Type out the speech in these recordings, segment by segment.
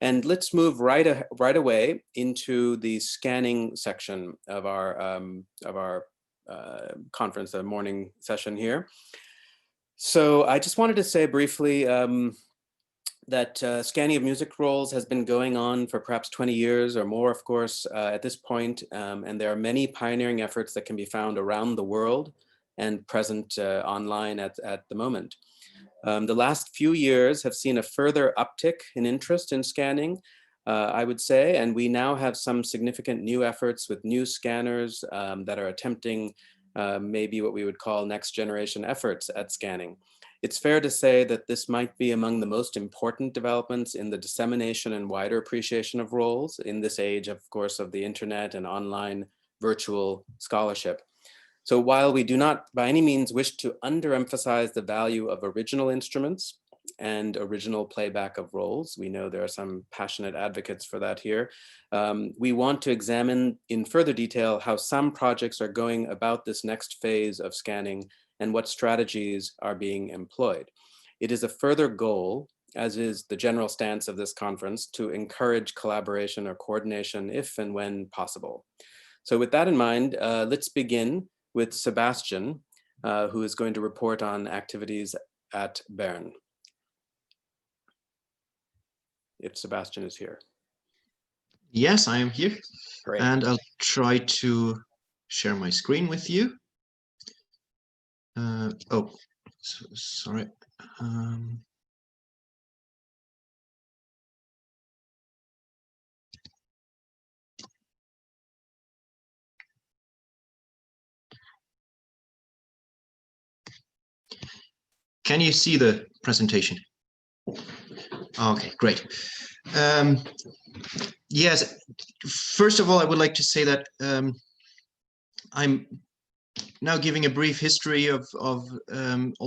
And let's move right away into the scanning section of our conference, the morning session here. So I just wanted to say briefly that scanning of music rolls has been going on for perhaps 20 years or more, of course, at this point. And there are many pioneering efforts that can be found around the world and present online at the moment. The last few years have seen a further uptick in interest in scanning, I would say, and we now have some significant new efforts with new scanners that are attempting maybe what we would call next generation efforts at scanning. It's fair to say that this might be among the most important developments in the dissemination and wider appreciation of rolls in this age, of course, of the internet and online virtual scholarship. So while we do not by any means wish to underemphasize the value of original instruments and original playback of rolls, we know there are some passionate advocates for that here, we want to examine in further detail how some projects are going about this next phase of scanning and what strategies are being employed. It is a further goal, as is the general stance of this conference, to encourage collaboration or coordination if and when possible. So with that in mind, let's begin with Sebastian, who is going to report on activities at Bern. If Sebastian is here. Yes, I am here. Great. And I'll try to share my screen with you. Sorry. Can you see the presentation? Okay, great. Yes, first of all, I would like to say that I'm now giving a brief history of all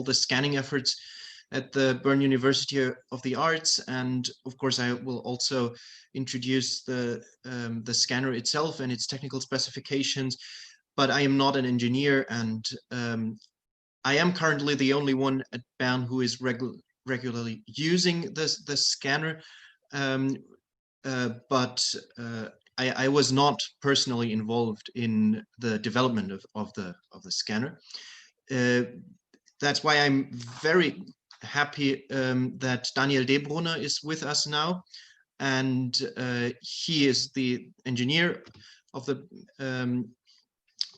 the scanning efforts at the Bern University of the Arts, and of course I will also introduce the scanner itself and its technical specifications. But I am not an engineer, and I am currently the only one at Bern who is regularly using the scanner, but I was not personally involved in the development of the scanner. That's why I'm very happy that Daniel Debrunner is with us now, and he is the engineer of the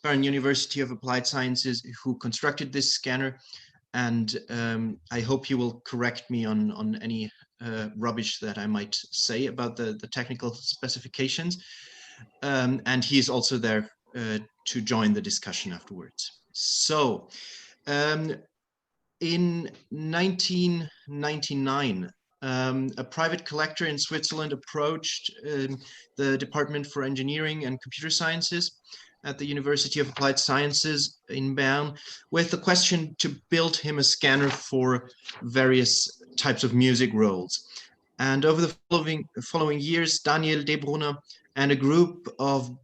Bern University of Applied Sciences who constructed this scanner, and I hope he will correct me on any rubbish that I might say about the technical specifications. And he's also there to join the discussion afterwards. So in 1999, a private collector in Switzerland approached the Department for Engineering and Computer Sciences at the University of Applied Sciences in Bern with the question to build him a scanner for various types of music rolls. And over the following years, Daniel Debrunner and a group of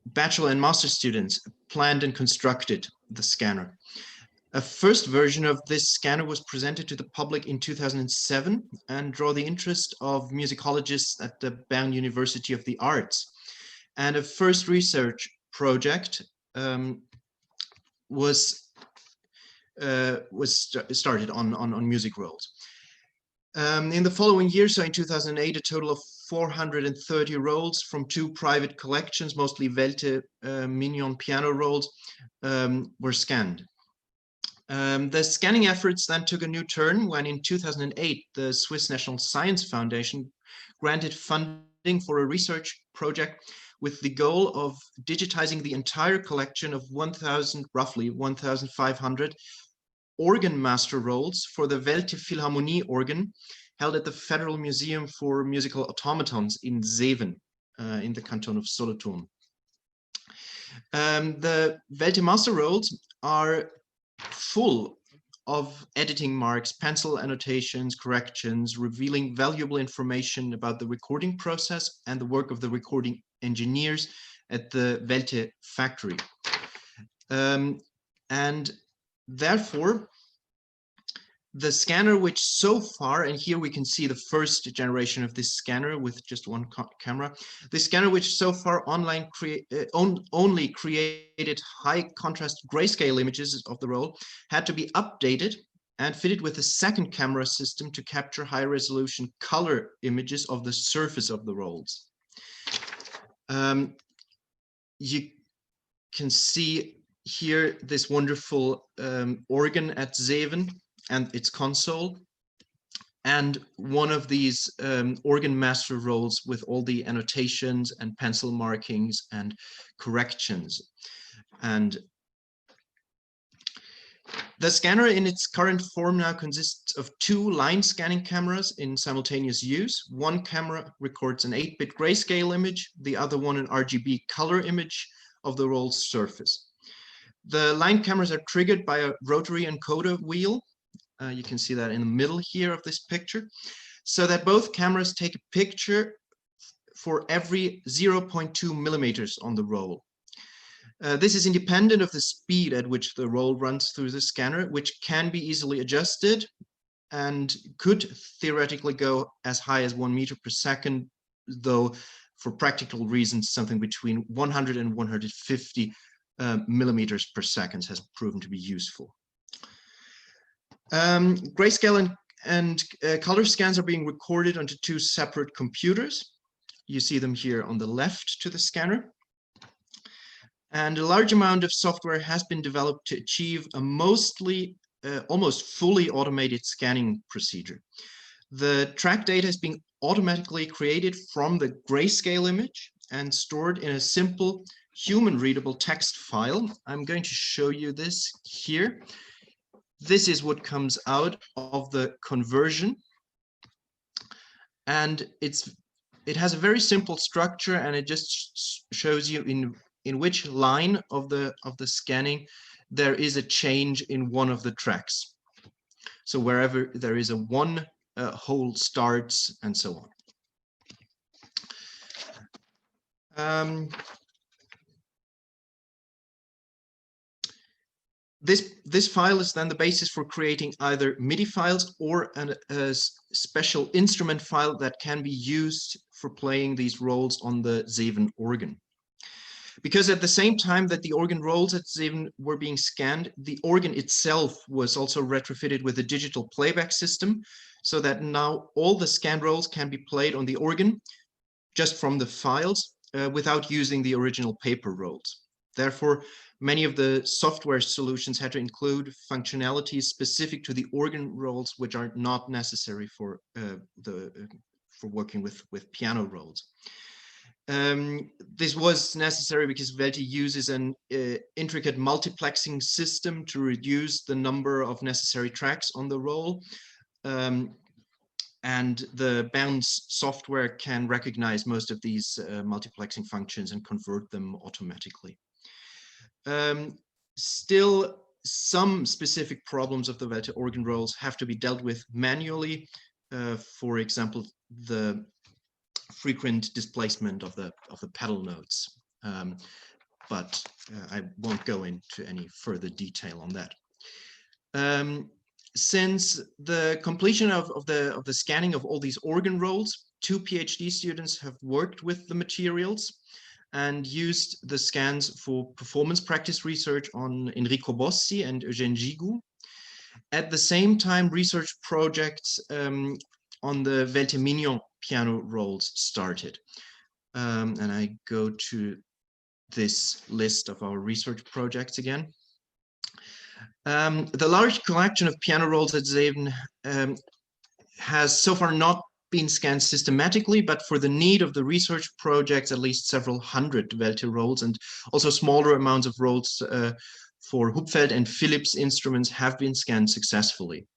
bachelor and master students planned and constructed the scanner. A first version of this scanner was presented to the public in 2007 and drew the interest of musicologists at the Bern University of the Arts. And a first research project was started on music rolls. In the following year, so in 2008, a total of 430 rolls from two private collections, mostly Welte Mignon piano rolls, were scanned. The scanning efforts then took a new turn when in 2008, the Swiss National Science Foundation granted funding for a research project with the goal of digitizing the entire collection of roughly 1,500 organ master rolls for the Welte Philharmonie organ held at the Federal Museum for Musical Automatons in Seven, in the canton of Solothurn. The Welte master rolls are full of editing marks, pencil annotations, corrections, revealing valuable information about the recording process and the work of the recording engineers at the Welte factory. And therefore, The scanner, which so far, and here we can see the first generation of this scanner with just one camera, the scanner which so far only created high contrast grayscale images of the roll, had to be updated and fitted with a second camera system to capture high resolution color images of the surface of the rolls. You can see here this wonderful organ at Zeven and its console, and one of these organ master rolls with all the annotations and pencil markings and corrections. And the scanner in its current form now consists of 2 line scanning cameras in simultaneous use. One camera records an 8-bit grayscale image, the other one an RGB color image of the roll's surface. The line cameras are triggered by a rotary encoder wheel. You can see that in the middle here of this picture, so that both cameras take a picture for every 0.2 millimeters on the roll. This is independent of the speed at which the roll runs through the scanner, which can be easily adjusted and could theoretically go as high as 1 meter per second, though for practical reasons, something between 100 and 150 millimeters per second has proven to be useful. Grayscale and color scans are being recorded onto 2 separate computers. You see them here on the left to the scanner. And a large amount of software has been developed to achieve a almost fully automated scanning procedure. The track data is being automatically created from the grayscale image and stored in a simple human-readable text file. I'm going to show you this here. This is what comes out of the conversion, and it has a very simple structure, and it just shows you in which line of the scanning there is a change in one of the tracks. So wherever there is a 1 hole starts, and so on. This file is then the basis for creating either MIDI files or a special instrument file that can be used for playing these rolls on the Zeven organ. Because at the same time that the organ rolls at Zeven were being scanned, the organ itself was also retrofitted with a digital playback system, so that now all the scanned rolls can be played on the organ just from the files without using the original paper rolls. Therefore, many of the software solutions had to include functionalities specific to the organ rolls, which are not necessary for working with piano rolls. This was necessary because Welte uses an intricate multiplexing system to reduce the number of necessary tracks on the roll. And the Bern software can recognize most of these multiplexing functions and convert them automatically. Still, some specific problems of the Welte organ rolls have to be dealt with manually. For example, the frequent displacement of the pedal notes. But I won't go into any further detail on that. Since the completion of the scanning of all these organ rolls, 2 PhD students have worked with the materials and used the scans for performance practice research on Enrico Bossi and Eugène Gigou. At the same time, research projects on the Welte Mignon piano rolls started. And I go to this list of our research projects again. The large collection of piano rolls at Zeven has so far not been scanned systematically, but for the need of the research projects, at least several hundred Welte rolls and also smaller amounts of rolls for Hupfeld and Philips instruments have been scanned successfully.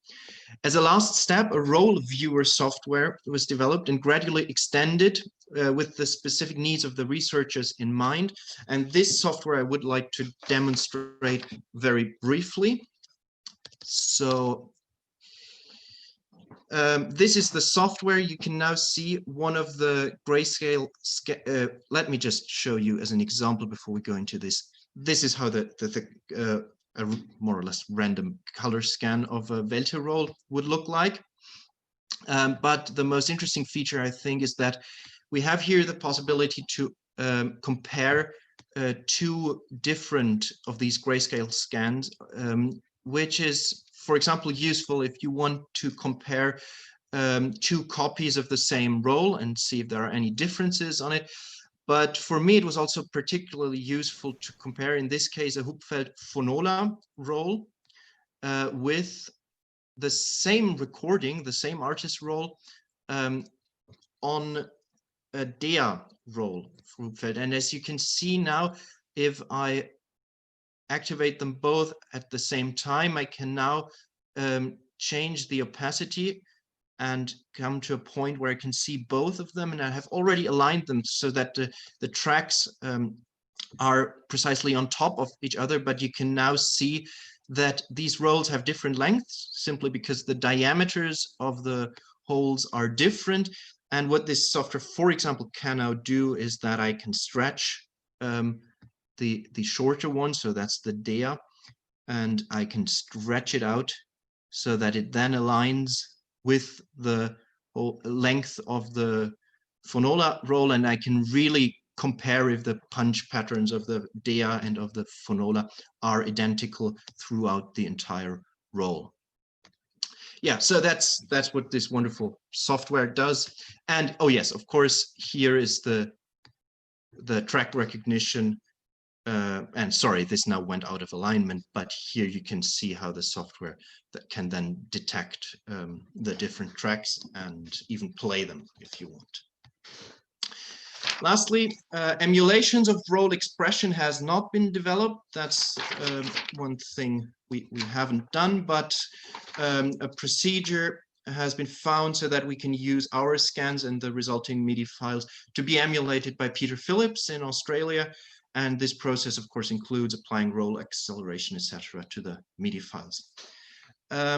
As a last step, a roll viewer software was developed and gradually extended with the specific needs of the researchers in mind. And this software I would like to demonstrate very briefly. So this is the software. You can now see one of the grayscale. Let me just show you as an example before we go into this. This is how the a more or less random color scan of a Welte-roll would look like. But the most interesting feature, I think, is that we have here the possibility to compare two different of these grayscale scans, which is, for example, useful if you want to compare two copies of the same roll and see if there are any differences on it. But for me, it was also particularly useful to compare, in this case, a Hupfeld Phonola roll with the same recording, the same artist roll, on a DEA roll. And as you can see now, if I activate them both at the same time, I can now change the opacity and come to a point where I can see both of them, and I have already aligned them so that the tracks are precisely on top of each other, but you can now see that these rolls have different lengths simply because the diameters of the holes are different. And what this software, for example, can now do is that I can stretch the shorter one, so that's the DEA, and I can stretch it out so that it then aligns with the length of the Phonola roll, and I can really compare if the punch patterns of the DEA and of the Phonola are identical throughout the entire roll. Yeah, so that's what this wonderful software does. And oh yes, of course, here is the track recognition. And sorry, this now went out of alignment, but here you can see how the software that can then detect the different tracks and even play them if you want. Lastly, emulations of roll expression has not been developed. That's one thing we haven't done, but a procedure has been found so that we can use our scans and the resulting MIDI files to be emulated by Peter Phillips in Australia. And this process, of course, includes applying roll acceleration, etc., to the MIDI files.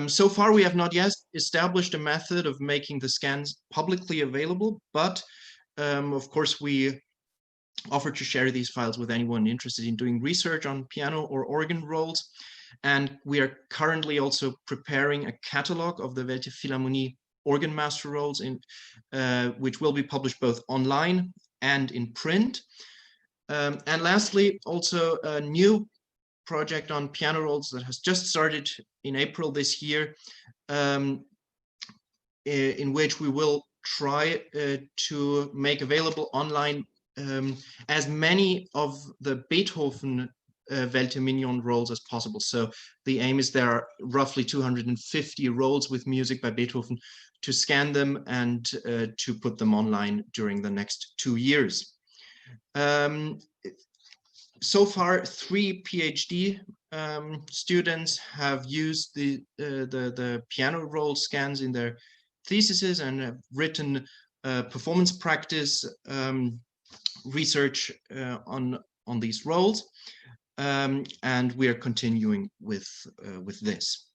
So far, we have not yet established a method of making the scans publicly available, but of course, we offer to share these files with anyone interested in doing research on piano or organ rolls. And we are currently also preparing a catalog of the Welte Philharmonie organ master rolls, which will be published both online and in print. And lastly, also a new project on piano rolls that has just started in April this year, in which we will try to make available online as many of the Beethoven Welte Mignon rolls as possible. So the aim is there are roughly 250 rolls with music by Beethoven, to scan them and to put them online during the next 2 years. So far, 3 PhD students have used the piano roll scans in their theses and have written performance practice research on these rolls, and we are continuing with this.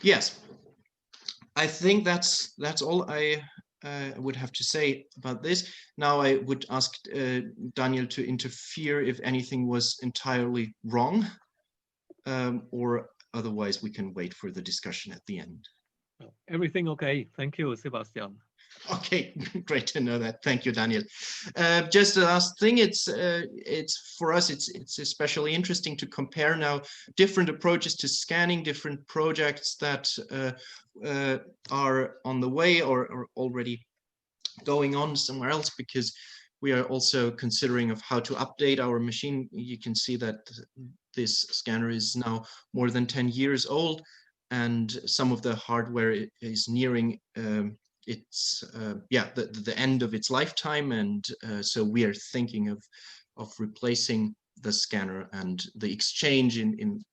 Yes, I think that's all I would have to say about this. Now I would ask Daniel to interfere if anything was entirely wrong, or otherwise we can wait for the discussion at the end. Everything okay. Thank you, Sebastian. Okay, great to know that. Thank you, Daniel. Just the last thing, it's for us, it's especially interesting to compare now different approaches to scanning, different projects that are on the way or already going on somewhere else, because we are also considering of how to update our machine. You can see that this scanner is now more than 10 years old, and some of the hardware is nearing the end of its lifetime, and so we are thinking of replacing the scanner, and the exchange in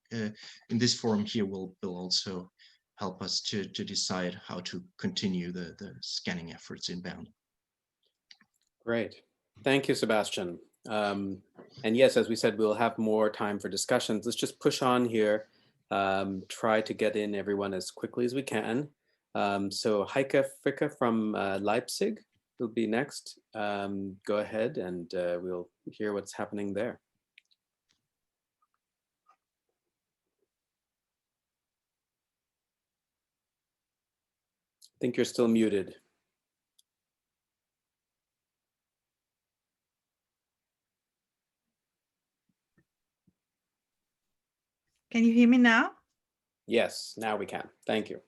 this forum here will also help us to decide how to continue the scanning efforts in Bern. Great, thank you, Sebastian. And yes, as we said, we'll have more time for discussions. Let's just push on here, try to get in everyone as quickly as we can. So Heike Fricke from Leipzig. who'll be next. Go ahead and we'll hear what's happening there. I think you're still muted. Can you hear me now? Yes, now we can. Thank you.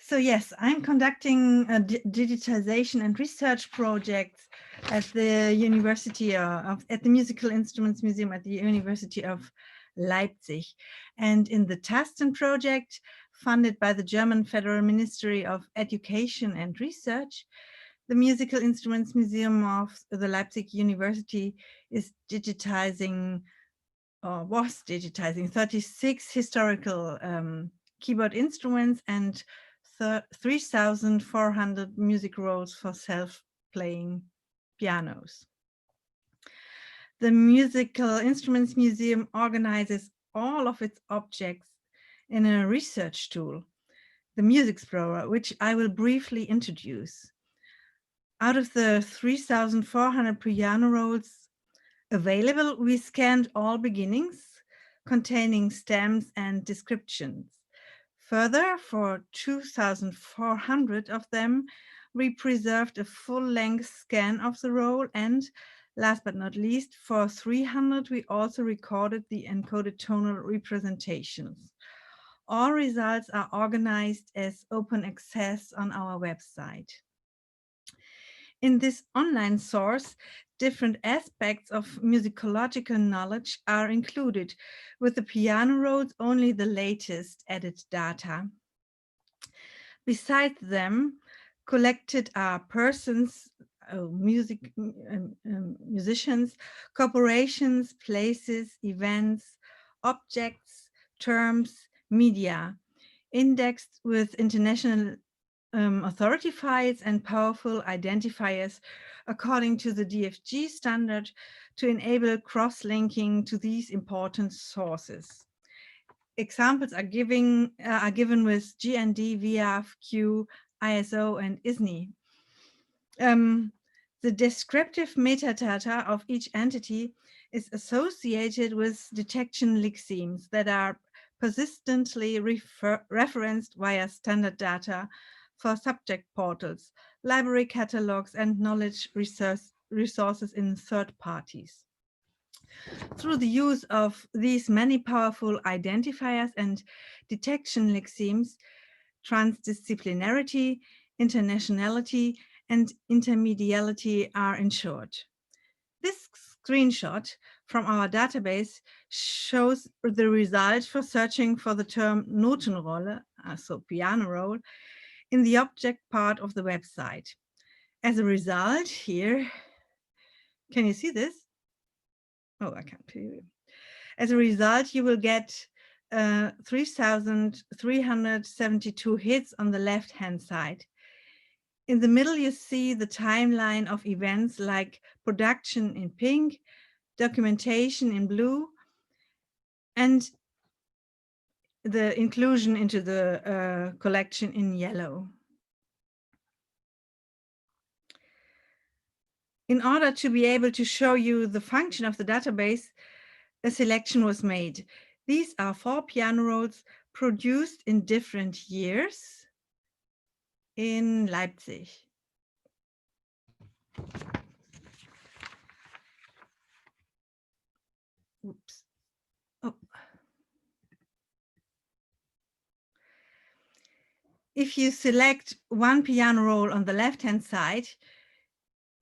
So yes, I'm conducting a digitization and research projects at the University at the Musical Instruments Museum at the University of Leipzig. And in the Tasten project, funded by the German Federal Ministry of Education and Research, the Musical Instruments Museum of the Leipzig University is digitizing, or was digitizing, 36 historical keyboard instruments and 3,400 music rolls for self-playing pianos. The Musical Instruments Museum organizes all of its objects in a research tool, the Music Explorer, which I will briefly introduce. Out of the 3,400 piano rolls available, we scanned all beginnings containing stems and descriptions. Further, for 2,400 of them, we preserved a full-length scan of the roll, and last but not least, for 300, we also recorded the encoded tonal representations. All results are organized as open access on our website. In this online source, different aspects of musicological knowledge are included, with the piano rolls only the latest added data. Besides them, collected are persons, musicians, corporations, places, events, objects, terms, media, indexed with international authority files and powerful identifiers according to the DFG standard to enable cross-linking to these important sources. Examples are given with GND, VIAF, Q, ISO, and ISNI. The descriptive metadata of each entity is associated with detection lexemes that are persistently referenced via standard data for subject portals, library catalogs, and knowledge resources in third parties. Through the use of these many powerful identifiers and detection lexemes, transdisciplinarity, internationality, and intermediality are ensured. This screenshot from our database shows the result for searching for the term Notenrolle, so piano roll, in the object part of the website. As a result, here, can you see this? Oh, I can't hear you. As a result, you will get 3,372 hits on the left-hand side. In the middle, you see the timeline of events like production in pink, documentation in blue, and the inclusion into the collection in yellow. In order to be able to show you the function of the database, a selection was made. These are 4 piano rolls produced in different years in Leipzig. Oops. Oh. If you select one piano roll on the left-hand side,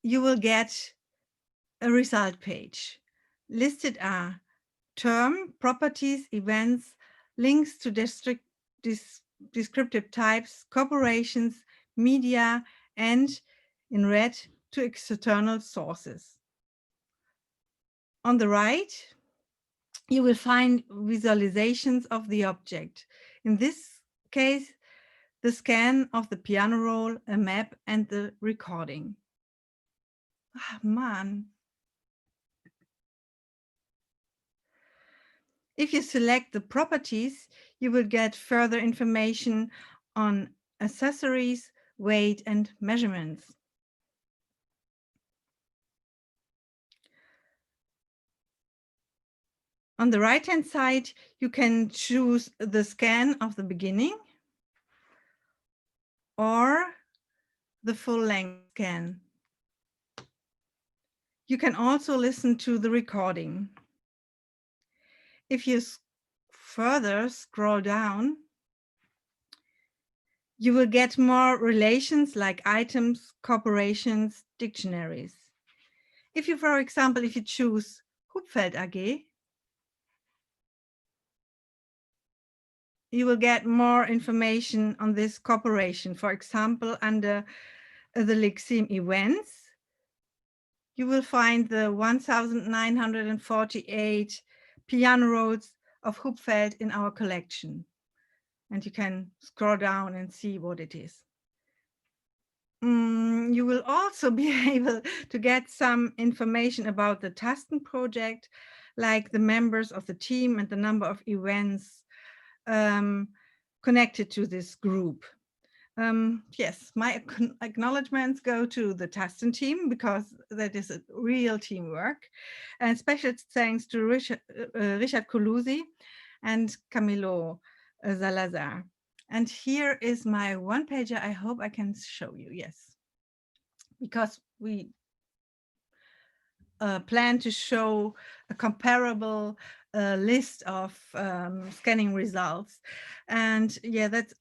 you will get a result page. Listed are term, properties, events, links to descriptive types, corporations, media, and in red, to external sources. On the right, you will find visualizations of the object. In this case, the scan of the piano roll, a map, and the recording. Ah, man. If you select the properties, you will get further information on accessories, weight, and measurements. On the right-hand side, you can choose the scan of the beginning or the full-length scan. You can also listen to the recording. If you further scroll down, you will get more relations like items, corporations, dictionaries. If you, for example, if you choose Hupfeld AG, you will get more information on this corporation. For example, under the Lixim events, you will find the 1,948 piano rolls of Hupfeld in our collection. And you can scroll down and see what it is. You will also be able to get some information about the Tasten project, like the members of the team and the number of events connected to this group. Yes, my acknowledgements go to the Tasten team because that is a real teamwork. And special thanks to Richard Colusi and Camilo Salazar. And here is my one pager. I hope I can show you. Yes, because we plan to show a comparable list of scanning results. And yeah, that's,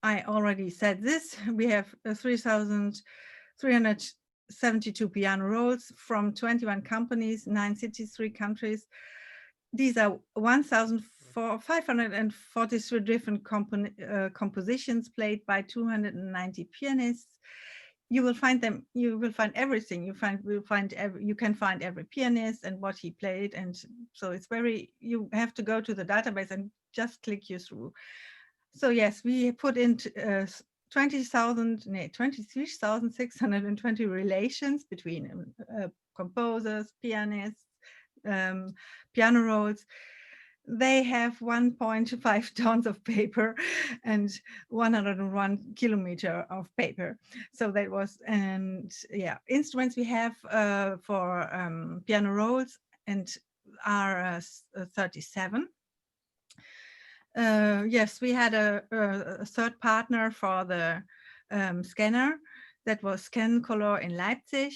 I already said this. We have 3,372 piano rolls from 21 companies, 9 cities, 3 countries. These are 1,543 different compositions played by 290 pianists. You will find them. You will find everything. You can find every pianist and what he played, and so it's very. You have to go to the database and just click you through. So yes, we put in 23,620 relations between composers, pianists, piano rolls. They have 1.5 tons of paper and 101 kilometer of paper. So that was, and yeah, instruments we have for piano rolls and are 37. Yes, we had a third partner for the scanner. That was Scan Color in Leipzig.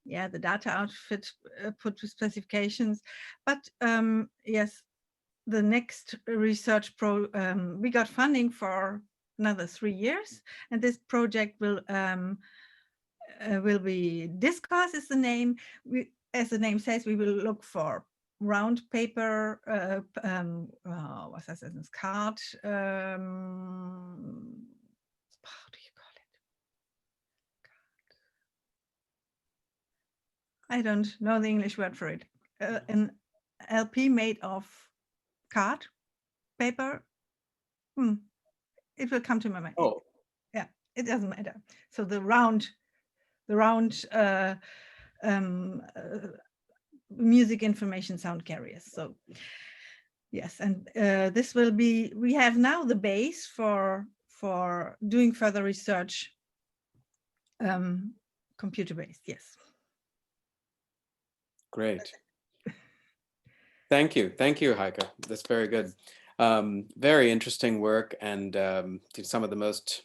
Yeah, the data outfit put specifications, but yes, the next research we got funding for another 3 years, and this project will be Discourse is the name. As the name says, we will look for round paper, was heißt das, card, how do you call it? I don't know the English word for it. An LP made of card paper. It will come to my mind. Oh, yeah, it doesn't matter. So the round music information sound carriers. So yes, and this will be, we have now the base for doing further research, computer-based, yes. great. Thank you, Heike. That's very good. Very interesting work, and some of the most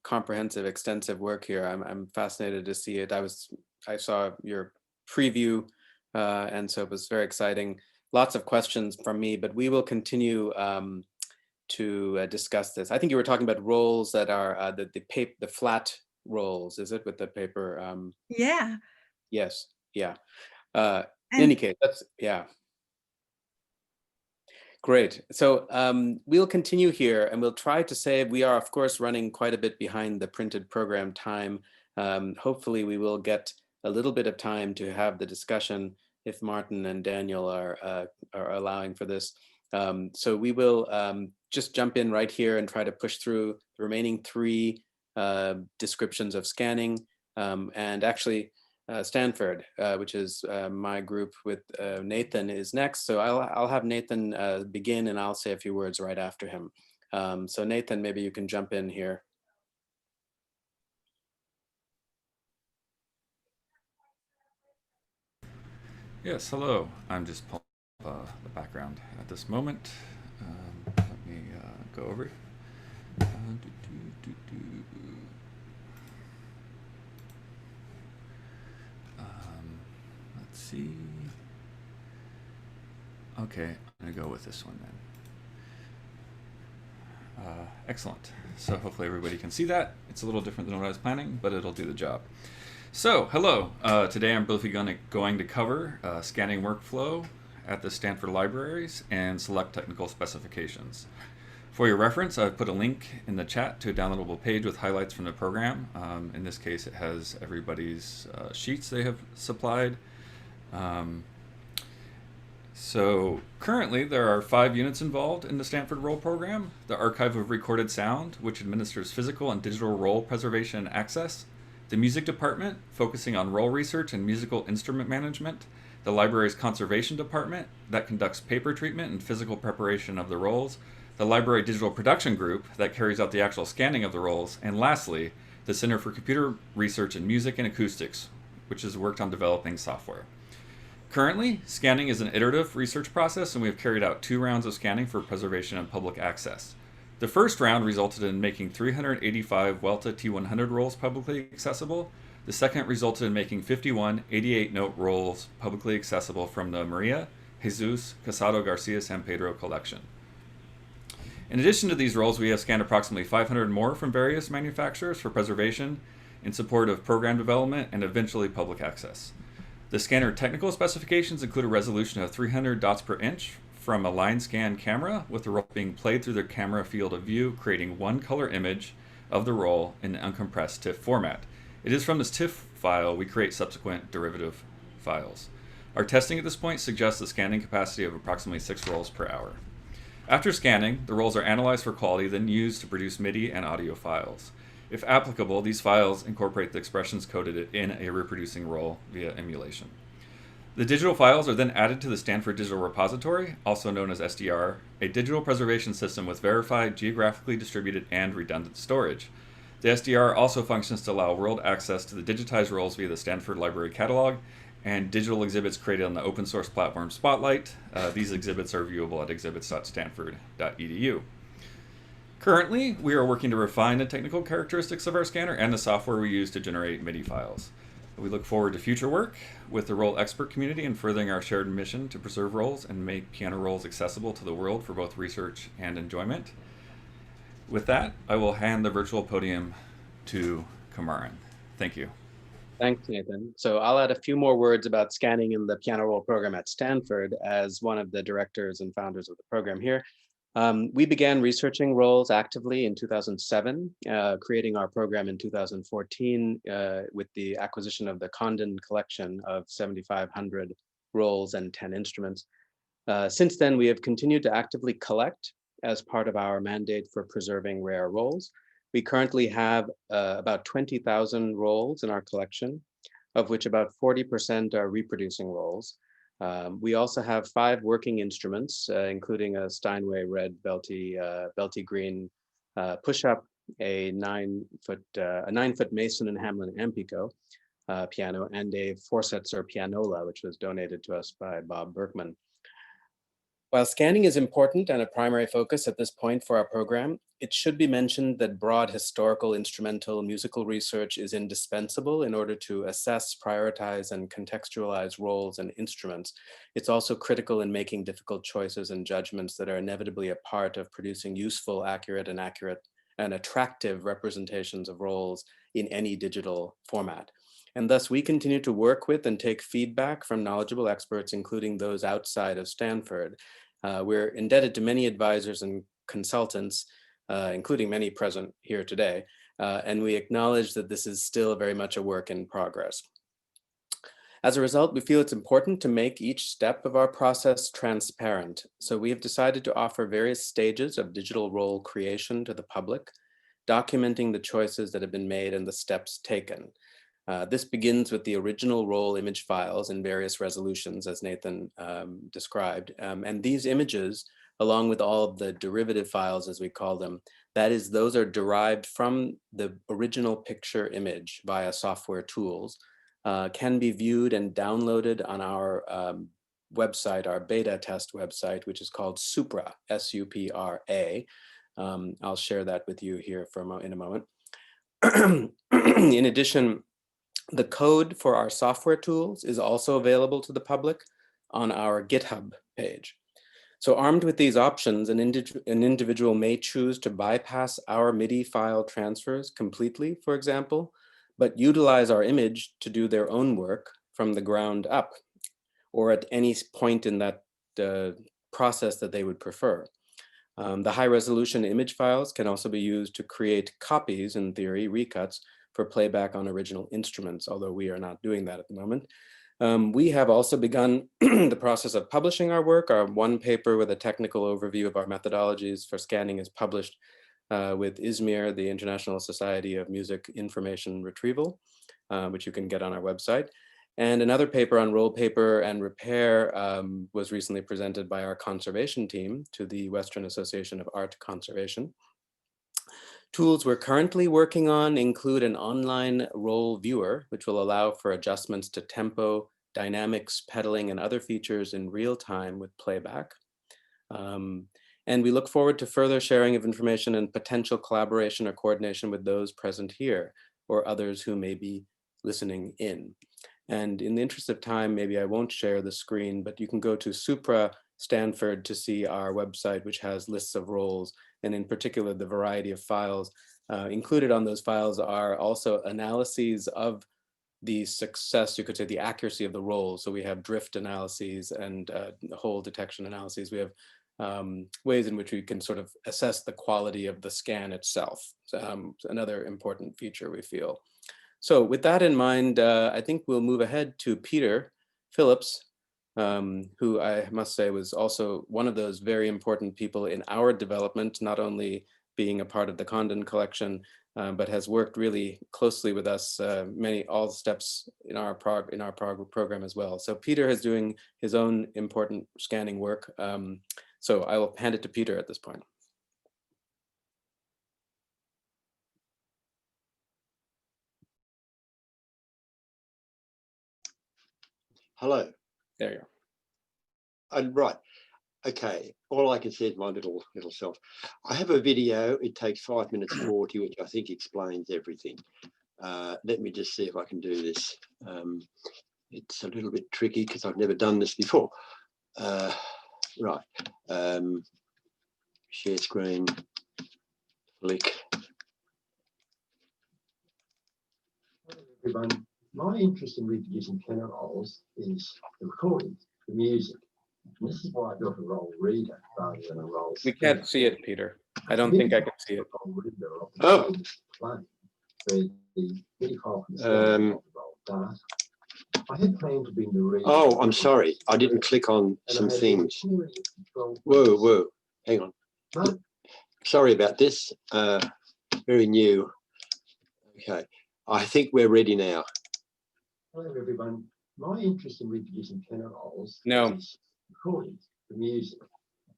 comprehensive, extensive work here. I'm fascinated to see it. I saw your preview, and so it was very exciting. Lots of questions from me, but we will continue to discuss this. I think you were talking about rolls that are the flat rolls, is it, with the paper? Yeah. Yes. Yeah. In any case, that's, yeah. Great. So we'll continue here, and we'll try to save. We are, of course, running quite a bit behind the printed program time. Hopefully, we will get a little bit of time to have the discussion if Martin and Daniel are allowing for this. So we will just jump in right here and try to push through the remaining 3 descriptions of scanning. And actually, Stanford, which is my group with Nathan, is next. So I'll have Nathan begin, and I'll say a few words right after him. So Nathan, maybe you can jump in here. Yes, hello. I'm just pulling up the background at this moment. Let me go over. Let's see. Okay, I'm going to go with this one then. Excellent. So hopefully everybody can see that. It's a little different than what I was planning, but it'll do the job. So, hello. Today I'm briefly going to cover scanning workflow at the Stanford libraries and select technical specifications. For your reference, I've put a link in the chat to a downloadable page with highlights from the program. In this case, it has everybody's sheets they have supplied. So currently there are 5 units involved in the Stanford Roll program: the Archive of Recorded Sound, which administers physical and digital roll preservation and access; the Music Department, focusing on roll research and musical instrument management; the library's Conservation Department, that conducts paper treatment and physical preparation of the rolls; the Library Digital Production Group, that carries out the actual scanning of the rolls; and lastly, the Center for Computer Research in Music and Acoustics, which has worked on developing software. Currently, scanning is an iterative research process, and we have carried out 2 rounds of scanning for preservation and public access. The first round resulted in making 385 Welte T100 rolls publicly accessible. The second resulted in making 51 88-note rolls publicly accessible from the Maria Jesus Casado Garcia San Pedro collection. In addition to these rolls, we have scanned approximately 500 more from various manufacturers for preservation in support of program development and eventually public access. The scanner technical specifications include a resolution of 300 dots per inch from a line scan camera, with the roll being played through the camera field of view, creating one color image of the roll in an uncompressed TIFF format. It is from this TIFF file we create subsequent derivative files. Our testing at this point suggests a scanning capacity of approximately 6 rolls per hour. After scanning, the rolls are analyzed for quality, then used to produce MIDI and audio files. If applicable, these files incorporate the expressions coded in a reproducing roll via emulation. The digital files are then added to the Stanford Digital Repository, also known as SDR, a digital preservation system with verified, geographically distributed, and redundant storage. The SDR also functions to allow world access to the digitized rolls via the Stanford Library Catalog and digital exhibits created on the open source platform Spotlight. These exhibits are viewable at exhibits.stanford.edu. Currently, we are working to refine the technical characteristics of our scanner and the software we use to generate MIDI files. We look forward to future work with the roll expert community in furthering our shared mission to preserve rolls and make piano rolls accessible to the world for both research and enjoyment. With that, I will hand the virtual podium to Kamaran. Thank you. Thanks, Nathan. So I'll add a few more words about scanning in the piano roll program at Stanford as one of the directors and founders of the program here. We began researching rolls actively in 2007, creating our program in 2014 with the acquisition of the Condon collection of 7,500 rolls and 10 instruments. Since then, we have continued to actively collect as part of our mandate for preserving rare rolls. We currently have about 20,000 rolls in our collection, of which about 40% are reproducing rolls. We also have 5 working instruments, including a Steinway red Welte green push-up, a 9-foot Mason and Hamlin Ampico piano, and a Forsetzer pianola, which was donated to us by Bob Berkman. While scanning is important and a primary focus at this point for our program, it should be mentioned that broad historical instrumental musical research is indispensable in order to assess, prioritize, and contextualize rolls and instruments. It's also critical in making difficult choices and judgments that are inevitably a part of producing useful, accurate, and attractive representations of rolls in any digital format. And thus we continue to work with and take feedback from knowledgeable experts, including those outside of Stanford. We're indebted to many advisors and consultants, including many present here today, and we acknowledge that this is still very much a work in progress. As a result, we feel it's important to make each step of our process transparent. So we have decided to offer various stages of digital roll creation to the public, documenting the choices that have been made and the steps taken. This begins with the original roll image files in various resolutions, as Nathan described. And these images, along with all of the derivative files, as we call them, that is, those are derived from the original picture image via software tools. can be viewed and downloaded on our website, our beta test website, which is called Supra, S-U-P-R-A. I'll share that with you here in a moment. In addition, the code for our software tools is also available to the public on our GitHub page. So armed with these options, an individual may choose to bypass our MIDI file transfers completely, for example, but utilize our image to do their own work from the ground up, or at any point in that process that they would prefer. The high resolution image files can also be used to create copies, in theory, recuts, for playback on original instruments, although we are not doing that at the moment. We have also begun the process of publishing our work. Our one paper with a technical overview of our methodologies for scanning is published with ISMIR, the International Society of Music Information Retrieval, which you can get on our website. And another paper on roll paper and repair was recently presented by our conservation team to the Western Association of Art Conservation. Tools we're currently working on include an online roll viewer, which will allow for adjustments to tempo, dynamics, pedaling, and other features in real time with playback. And we look forward to further sharing of information and potential collaboration or coordination with those present here or others who may be listening in. And in the interest of time, maybe I won't share the screen, but you can go to Supra Stanford to see our website, which has lists of rolls, and in particular, the variety of files. Included on those files are also analyses of the success, you could say the accuracy of the roll. So we have drift analyses and hole detection analyses. We have ways in which we can sort of assess the quality of the scan itself. Another important feature we feel. So with that in mind, I think we'll move ahead to Peter Phillips, who I must say was also one of those very important people in our development, not only being a part of the Condon collection, but has worked really closely with us all steps in our program as well. So Peter is doing his own important scanning work. So I will hand it to Peter at this point. Hello. There you are. Right. Okay. All I can say is my little self. I have a video. It takes 5 minutes 40, which I think explains everything. Let me just see if I can do this. It's a little bit tricky because I've never done this before. Right. Share screen. Flick. Hello, everyone. My interest in reproducing piano rolls is the recordings, the music. And this is why I built a roll reader rather than a roll scanner. We can't see it, Peter. I don't think I can see it. Oh. The MIDI file from the roll data. I had planned to bring the reader. Oh, I'm sorry. I didn't click on some things. Whoa. Hang on. No. Sorry about this. Very new. Okay. I think we're ready now. Hello, everyone. My interest in reproducing piano rolls is recordings, the music.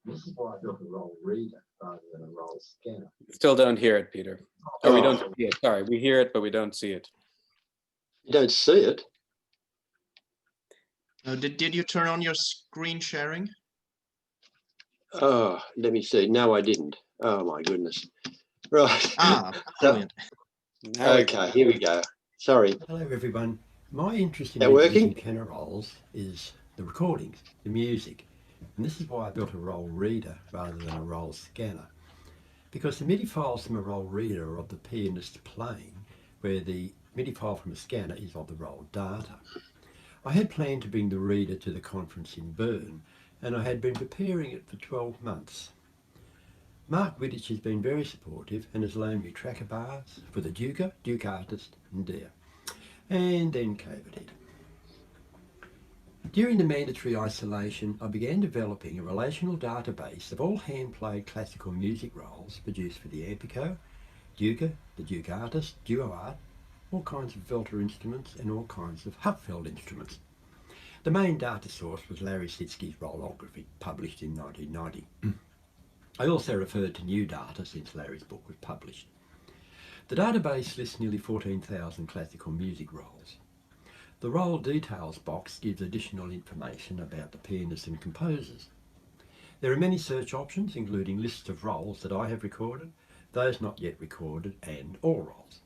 This is why I built a roll reader rather than a roll scanner. Still don't hear it, Peter. Or we don't see it. Sorry, we hear it, but we don't see it. You don't see it? Did you turn on your screen sharing? Oh, let me see. No, I didn't. Oh, my goodness. Right. Brilliant. Okay, here we go. Sorry. Hello, everyone. My interest in reproducing piano rolls is the recordings, the music. And this is why I built a roll reader rather than a roll scanner. Because the MIDI files from a roll reader are of the pianist playing, where the MIDI file from a scanner is of the roll data. I had planned to bring the reader to the conference in Bern, and I had been preparing it for 12 months. Mark Wittich has been very supportive and has loaned me tracker bars for the Duke Artist and Deer. And then COVID hit. During the mandatory isolation, I began developing a relational database of all hand-played classical music rolls produced for the Ampico, the Duke Artist, Duo Art, all kinds of Welte instruments and all kinds of Hupfeld instruments. The main data source was Larry Sitzky's rollography, published in 1990. I also referred to new data since Larry's book was published. The database lists nearly 14,000 classical music rolls. The roll details box gives additional information about the pianists and composers. There are many search options, including lists of rolls that I have recorded, those not yet recorded, and all rolls.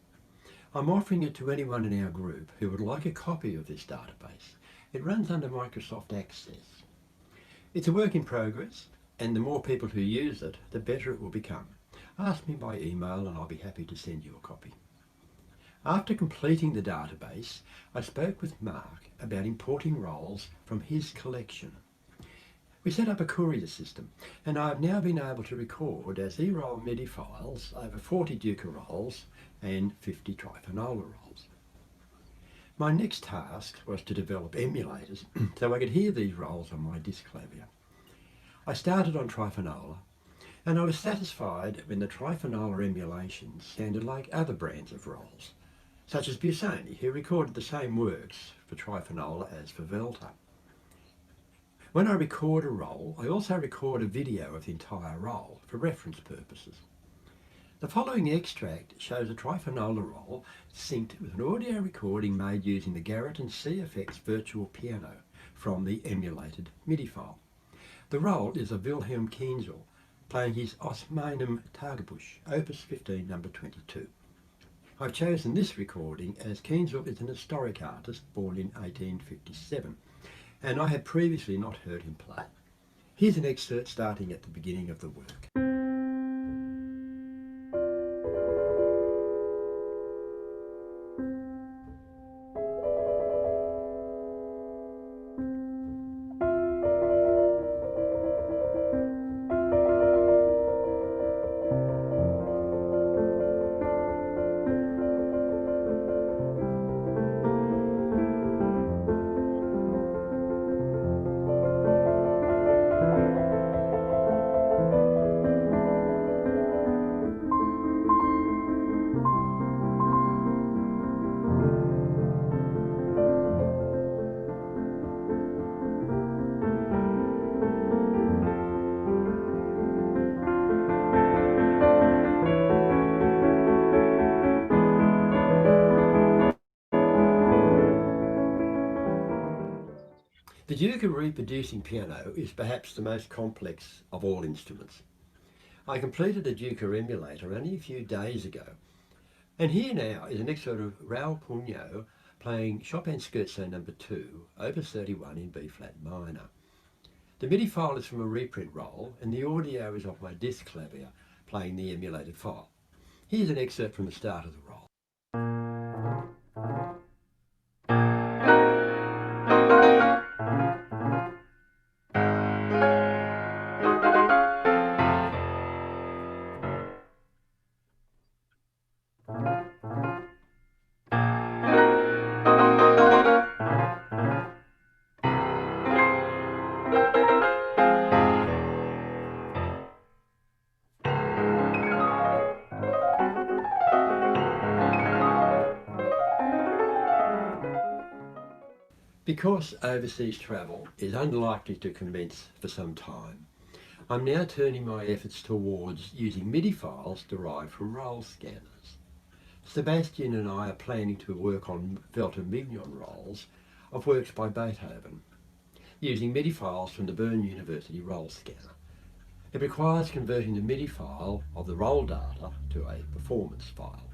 I'm offering it to anyone in our group who would like a copy of this database. It runs under Microsoft Access. It's a work in progress, and the more people who use it, the better it will become. Ask me by email and I'll be happy to send you a copy. After completing the database, I spoke with Mark about importing rolls from his collection. We set up a courier system, and I have now been able to record as E-roll MIDI files over 40 Duker rolls and 50 Trifanola rolls. My next task was to develop emulators so I could hear these rolls on my disc clavier. I started on Trifanola, and I was satisfied when the Trifanola emulations sounded like other brands of rolls, such as Busoni, who recorded the same works for Trifanola as for Welte. When I record a roll, I also record a video of the entire roll for reference purposes. The following extract shows a Trifanola roll synced with an audio recording made using the Garrett and CFX virtual piano from the emulated MIDI file. The roll is of Wilhelm Kienzl playing his Aus meinem Tagebuch, Opus 15, number 22. I've chosen this recording as Kienzl is an historic artist born in 1857, and I had previously not heard him play. Here's an excerpt starting at the beginning of the work. The Duker reproducing piano is perhaps the most complex of all instruments. I completed a Duker emulator only a few days ago, and here now is an excerpt of Raoul Pugnot playing Chopin Scherzo No. 2, Opus 31 in B-flat minor. The MIDI file is from a reprint roll, and the audio is of my disc clavier playing the emulated file. Here's an excerpt from the start of the roll. Because overseas travel is unlikely to commence for some time, I'm now turning my efforts towards using MIDI files derived from roll scanners. Sebastian and I are planning to work on Welte Mignon rolls of works by Beethoven, using MIDI files from the Bern University roll scanner. It requires converting the MIDI file of the roll data to a performance file.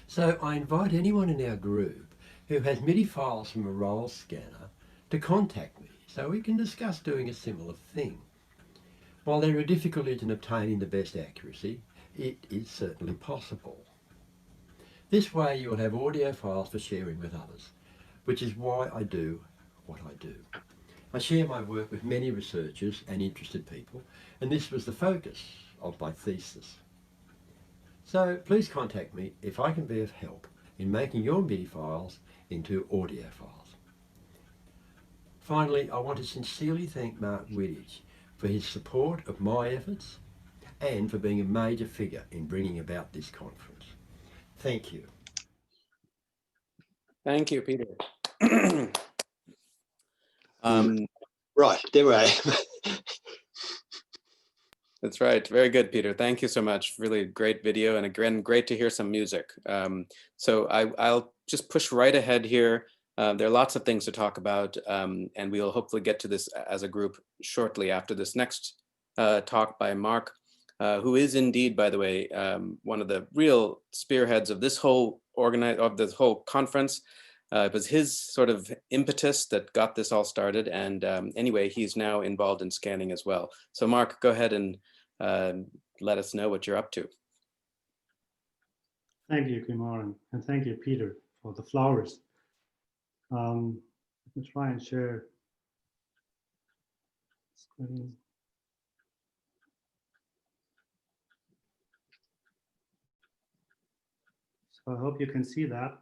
So I invite anyone in our group who has MIDI files from a roll scanner to contact me so we can discuss doing a similar thing. While there are difficulties in obtaining the best accuracy, it is certainly possible. This way you will have audio files for sharing with others, which is why I do what I do. I share my work with many researchers and interested people, and this was the focus of my thesis. So please contact me if I can be of help in making your MIDI files into audio files. Finally, I want to sincerely thank Mark Widditch for his support of my efforts and for being a major figure in bringing about this conference. Thank you. Thank you, Peter. Right, there I am. That's right. Very good, Peter. Thank you so much. Really great video, and again, great to hear some music. So I'll just push right ahead here There are lots of things to talk about, and we'll hopefully get to this as a group shortly after this next talk by Mark, who is indeed, by the way, one of the real spearheads of this whole conference. It was his sort of impetus that got this all started, and anyway, he's now involved in scanning as well. So Mark, go ahead and let us know what you're up to. Thank you, Kumar, and thank you, Peter, for the flowers. Let me try and share screen. So I hope you can see that.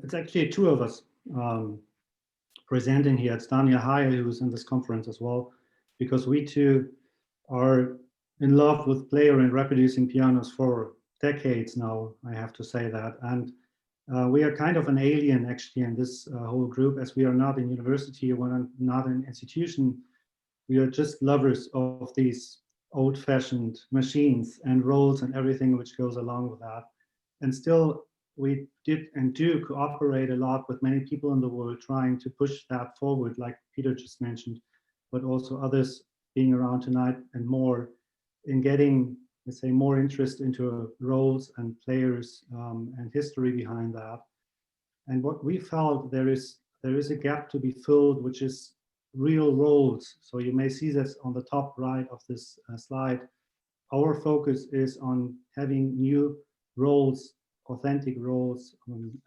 It's actually two of us presenting here. It's Daniel Haye, who's in this conference as well, because we too are in love with player and reproducing pianos for decades now, I have to say that. And we are kind of an alien actually in this whole group, as we are not in university, we're not an institution. We are just lovers of these old-fashioned machines and rolls and everything which goes along with that. And still, we did and do cooperate a lot with many people in the world trying to push that forward, like Peter just mentioned, but also others being around tonight and more in getting, let's say, more interest into roles and players and history behind that. And what we felt there is a gap to be filled, which is real roles. So you may see this on the top right of this slide. Our focus is on having new roles, authentic roles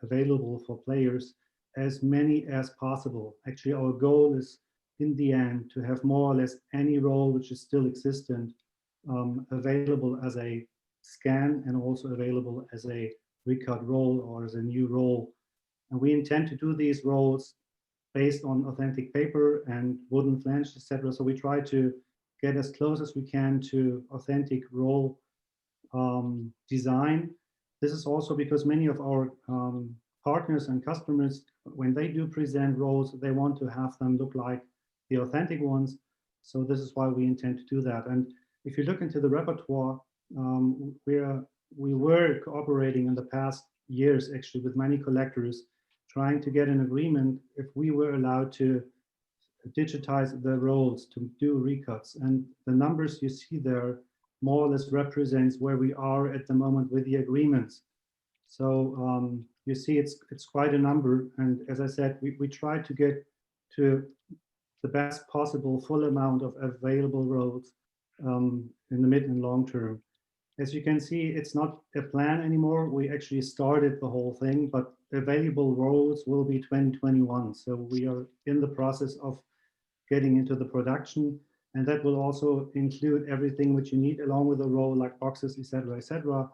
available for players, as many as possible. Actually, our goal is in the end to have more or less any role which is still existent available as a scan and also available as a recut role or as a new role. And we intend to do these roles based on authentic paper and wooden flange, etc. So we try to get as close as we can to authentic role design. This is also because many of our partners and customers, when they do present roles, they want to have them look like the authentic ones. So this is why we intend to do that. And if you look into the repertoire, we were cooperating in the past years actually with many collectors, trying to get an agreement if we were allowed to digitize the rolls to do recuts. And the numbers you see there more or less represents where we are at the moment with the agreements. So you see it's quite a number. And as I said, we try to get to the best possible full amount of available rolls in the mid and long term. As you can see, it's not a plan anymore. We actually started the whole thing, but available rolls will be 2021. So we are in the process of getting into the production, and that will also include everything which you need along with the roll, like boxes, etc., etc.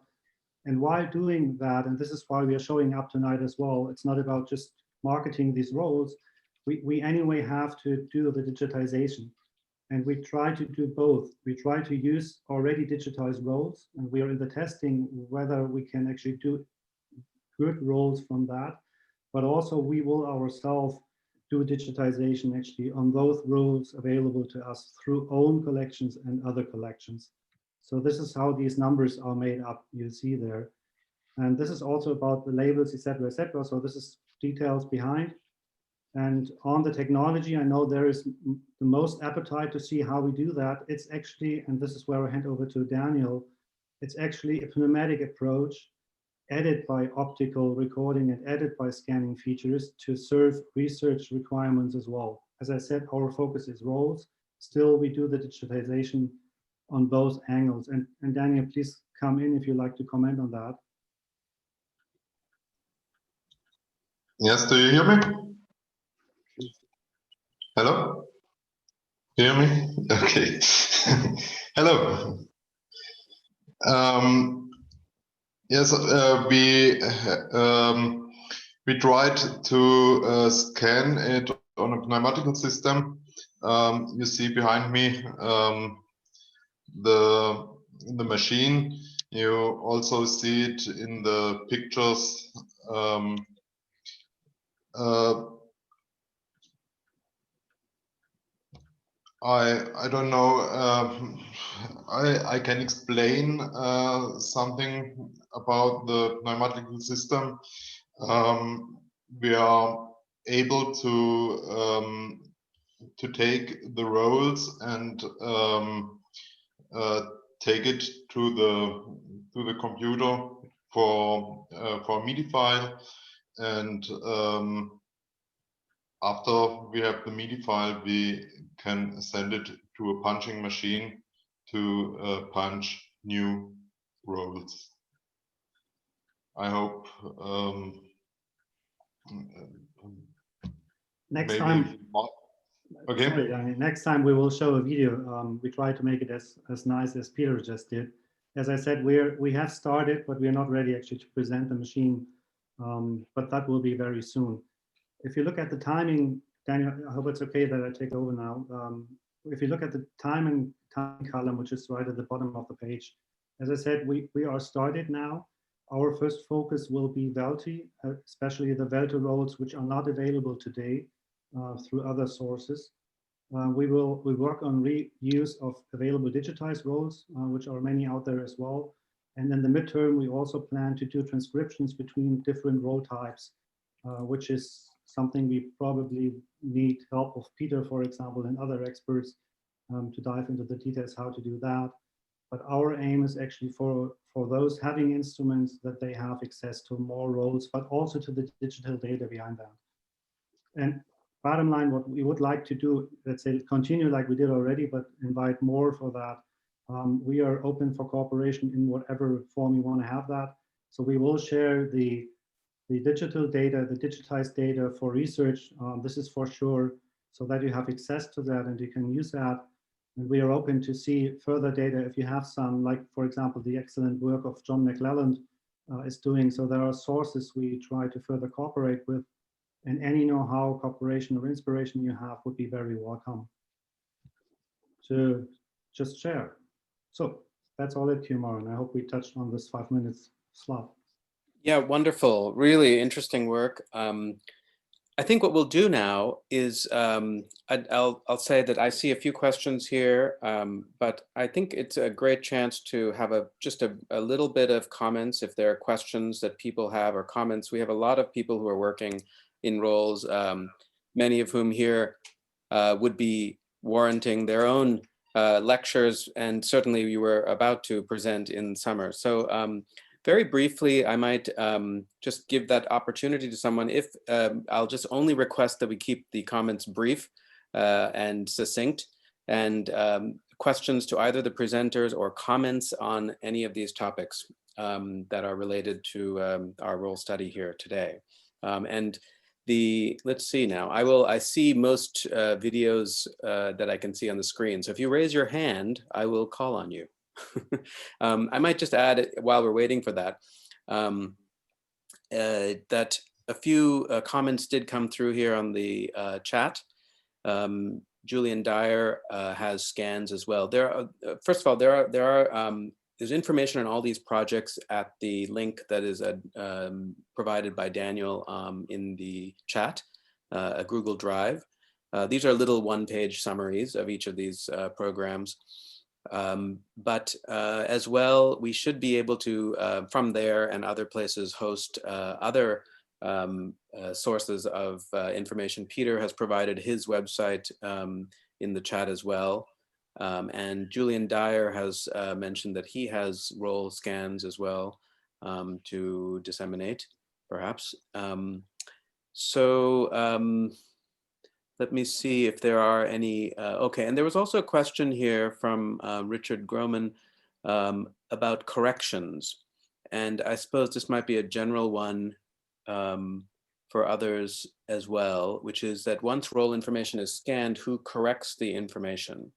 And while doing that, and this is why we are showing up tonight as well, it's not about just marketing these rolls. We anyway have to do the digitization. And we try to do both. We try to use already digitized rolls, and we are in the testing whether we can actually do good rolls from that. But also we will ourselves do digitization actually on those rolls available to us through own collections and other collections. So this is how these numbers are made up, you see there. And this is also about the labels, etc., etc. So this is details behind. And on the technology, I know there is the most appetite to see how we do that. It's actually, and this is where I hand over to Daniel, it's actually a pneumatic approach added by optical recording and added by scanning features to serve research requirements as well. As I said, our focus is rolls. Still, we do the digitization on both angles. And Daniel, please come in if you'd like to comment on that. Yes, do you hear me? Hello? Do you hear me? Okay. Hello. Yes, we tried to scan it on a pneumatical system. You see behind me the machine. You also see it in the pictures. I don't know. I can explain something about the pneumatical system. We are able to take the rolls and take it to the computer for MIDI file, and after we have the MIDI file, we can send it to a punching machine to punch new rolls. I hope next time. Okay. Sorry, I mean, next time we will show a video. We try to make it as nice as Peter just did. As I said, we have started, but we're not ready actually to present the machine. But that will be very soon. If you look at the timing, Daniel, I hope it's okay that I take over now. If you look at the time column, which is right at the bottom of the page, as I said, we are started now. Our first focus will be Welte, especially the Welte-rolls, which are not available today through other sources. We work on reuse of available digitized rolls, which are many out there as well. And in the midterm, we also plan to do transcriptions between different roll types, which is something we probably need help of Peter, for example, and other experts to dive into the details how to do that. But our aim is actually for those having instruments that they have access to more rolls, but also to the digital data behind that. And bottom line, what we would like to do, let's say, continue like we did already, but invite more for that. We are open for cooperation in whatever form you want to have that. So we will share the digital data, the digitized data for research. This is for sure, so that you have access to that and you can use that. And we are open to see further data if you have some, like, for example, the excellent work of John McClelland is doing. So there are sources we try to further cooperate with, and any know-how, cooperation, or inspiration you have would be very welcome to just share. So that's all it, Kumar, and I hope we touched on this 5 minutes slot. Yeah, wonderful. Really interesting work. I think what we'll do now is I'll say that I see a few questions here, but I think it's a great chance to have just a little bit of comments if there are questions that people have or comments. We have a lot of people who are working in roles, many of whom here would be warranting their own lectures, and certainly you were about to present in summer. So very briefly, I might just give that opportunity to someone. If I'll just only request that we keep the comments brief and succinct, and questions to either the presenters or comments on any of these topics that are related to our role study here today. And let's see now, I see most videos that I can see on the screen. So if you raise your hand, I will call on you. I might just add, while we're waiting for that, that a few comments did come through here on the chat. Julian Dyer has scans as well. First of all, there's information on all these projects at the link that is provided by Daniel in the chat, a Google Drive. These are little one-page summaries of each of these programs. But as well, we should be able to, from there and other places, host other sources of information. Peter has provided his website in the chat as well. And Julian Dyer has mentioned that he has roll scans as well to disseminate, perhaps. Let me see if there are any, okay, and there was also a question here from Richard Groman about corrections. And I suppose this might be a general one for others as well, which is that once roll information is scanned, who corrects the information?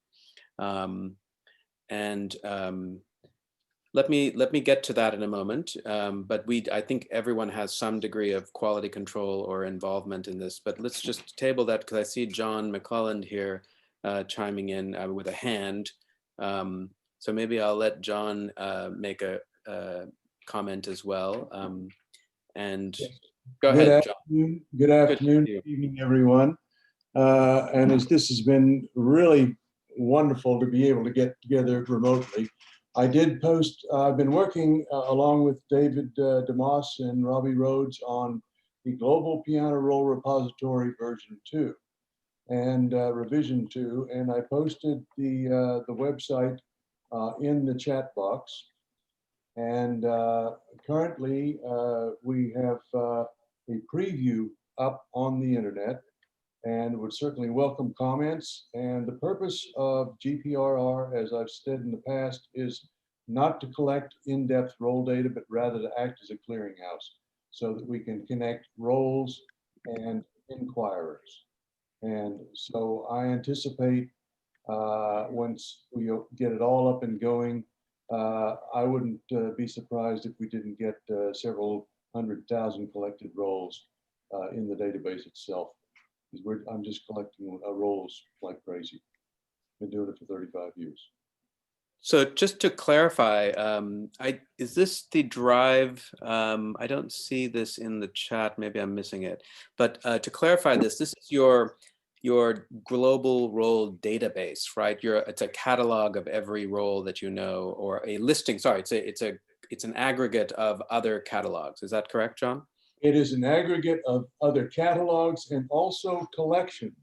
Let me get to that in a moment, but I think everyone has some degree of quality control or involvement in this, but let's just table that because I see John McClelland here chiming in with a hand. So maybe I'll let John make a comment as well. And go ahead, John. Good afternoon, good evening, everyone. And as this has been really wonderful to be able to get together remotely. I did post, I've been working along with David DeMoss and Robbie Rhodes on the Global Piano Roll Repository version 2 and revision 2, and I posted the website in the chat box. And currently we have a preview up on the internet, and would certainly welcome comments. And the purpose of GPRR, as I've said in the past, is not to collect in-depth roll data, but rather to act as a clearinghouse so that we can connect rolls and inquirers. And so I anticipate once we get it all up and going, I wouldn't be surprised if we didn't get several 100,000 collected rolls in the database itself. I'm just collecting rolls like crazy. Been doing it for 35 years. So just to clarify, is this the drive? I don't see this in the chat. Maybe I'm missing it. But to clarify this is your global roll database, right? It's a catalog of every roll that you know, or a listing. Sorry, it's an aggregate of other catalogs. Is that correct, John? It is an aggregate of other catalogs and also collections.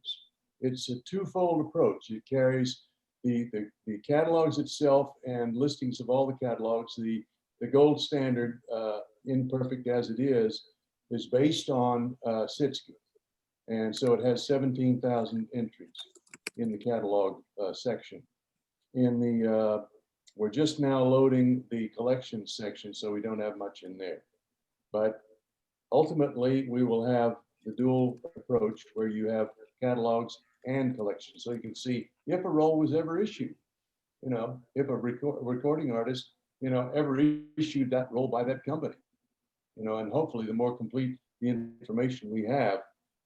It's a twofold approach. It carries the catalogs itself and listings of all the catalogs. The gold standard, imperfect as it is based on Sitzke. And so it has 17,000 entries in the catalog section. We're just now loading the collections section, so we don't have much in there. But ultimately, we will have the dual approach where you have catalogs and collections. So you can see if a roll was ever issued, if a recording artist, ever issued that roll by that company, and hopefully the more complete the information we have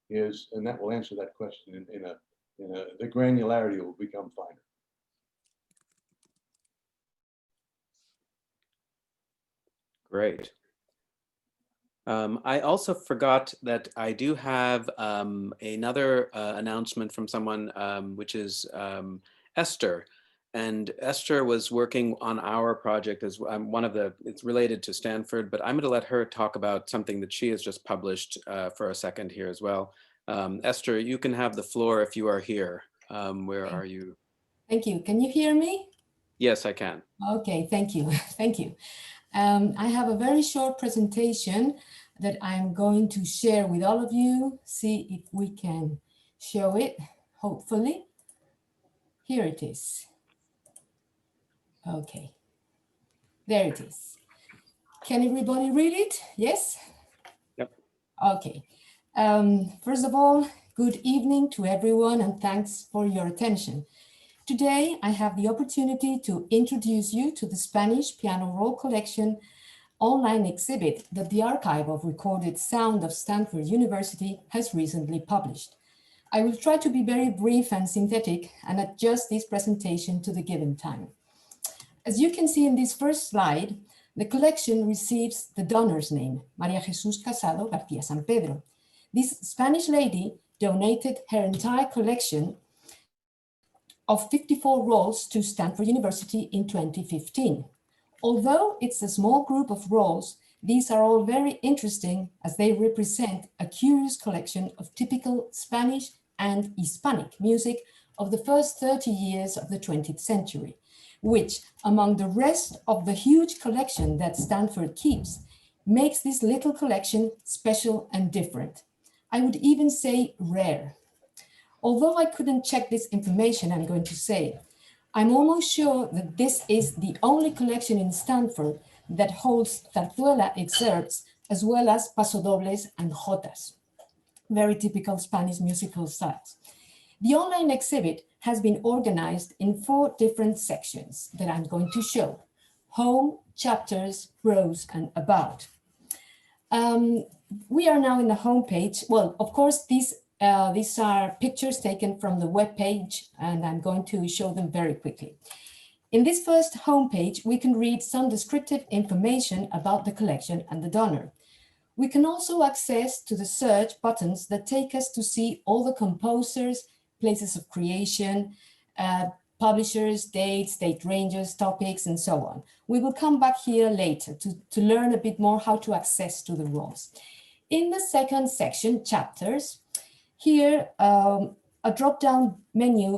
is, and that will answer that question the granularity will become finer. Great. I also forgot that I do have another announcement from someone, which is Esther. And Esther was working on our project as it's related to Stanford, but I'm going to let her talk about something that she has just published for a second here as well. Esther, you can have the floor if you are here. Where are you? Thank you. Can you hear me? Yes, I can. Okay, thank you. Thank you. I have a very short presentation that I'm going to share with all of you. See if we can show it, hopefully. Here it is. Okay, there it is. Can everybody read it? Yes? Yep. Okay. First of all, good evening to everyone and thanks for your attention. Today, I have the opportunity to introduce you to the Spanish Piano Roll Collection online exhibit that the Archive of Recorded Sound of Stanford University has recently published. I will try to be very brief and synthetic and adjust this presentation to the given time. As you can see in this first slide, the collection receives the donor's name, María Jesús Casado García San Pedro. This Spanish lady donated her entire collection of 54 rolls to Stanford University in 2015. Although it's a small group of rolls, these are all very interesting as they represent a curious collection of typical Spanish and Hispanic music of the first 30 years of the 20th century, which, among the rest of the huge collection that Stanford keeps, makes this little collection special and different. I would even say rare. Although I couldn't check this information, I'm going to say, I'm almost sure that this is the only collection in Stanford that holds zarzuela excerpts as well as pasodobles and jotas, very typical Spanish musical styles. The online exhibit has been organized in 4 different sections that I'm going to show: home, chapters, prose, and about. We are now in the home page. Well, of course, these are pictures taken from the web page, and I'm going to show them very quickly. In this first homepage, we can read some descriptive information about the collection and the donor. We can also access to the search buttons that take us to see all the composers, places of creation, publishers, dates, date ranges, topics, and so on. We will come back here later to learn a bit more how to access to the roles. In the second section, chapters, here a drop-down menu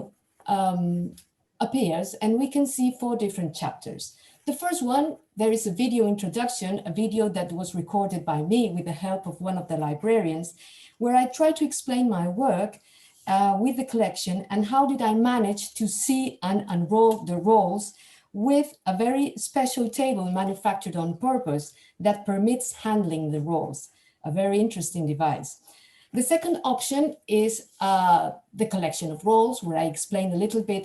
appears, and we can see 4 different chapters. The first one, there is a video introduction, a video that was recorded by me with the help of one of the librarians, where I try to explain my work with the collection and how did I manage to see and unroll the rolls with a very special table manufactured on purpose that permits handling the rolls, a very interesting device. The second option is the collection of rolls, where I explain a little bit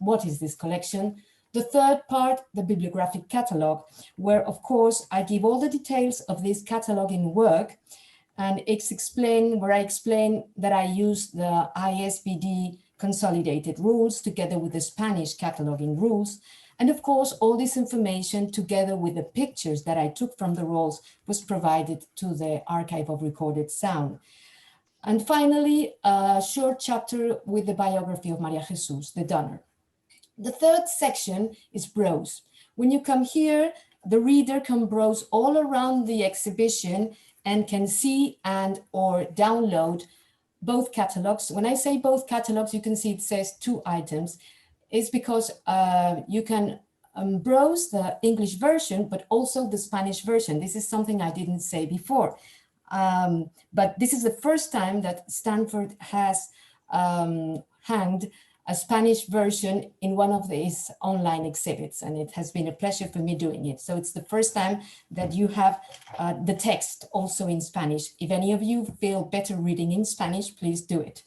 what is this collection. The third part, the bibliographic catalog, where of course I give all the details of this cataloging work, and it's explained where I explain that I use the ISBD consolidated rules together with the Spanish cataloging rules. And of course, all this information together with the pictures that I took from the rolls was provided to the Archive of Recorded Sound. And finally, a short chapter with the biography of Maria Jesus, the donor. The third section is browse. When you come here, the reader can browse all around the exhibition and can see and or download both catalogs. When I say both catalogs, you can see it says 2 items. It's because you can browse the English version, but also the Spanish version. This is something I didn't say before. But this is the first time that Stanford has hanged a Spanish version in one of these online exhibits, and it has been a pleasure for me doing it. So it's the first time that you have the text also in Spanish. If any of you feel better reading in Spanish, please do it.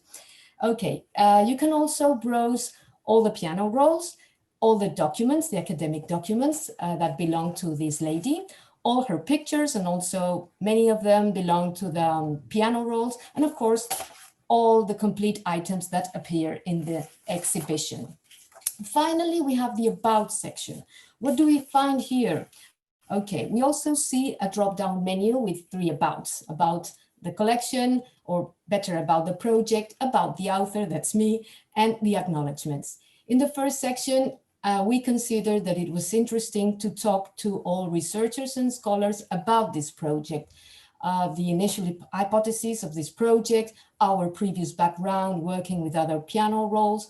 Okay, you can also browse all the piano rolls, all the documents, the academic documents that belong to this lady, all her pictures, and also many of them belong to the piano rolls, and of course, all the complete items that appear in the exhibition. Finally, we have the About section. What do we find here? Okay, we also see a drop-down menu with 3 abouts: about the collection, or better, about the project, about the author, that's me, and the acknowledgements. In the first section, we considered that it was interesting to talk to all researchers and scholars about this project, the initial hypothesis of this project, our previous background working with other piano rolls,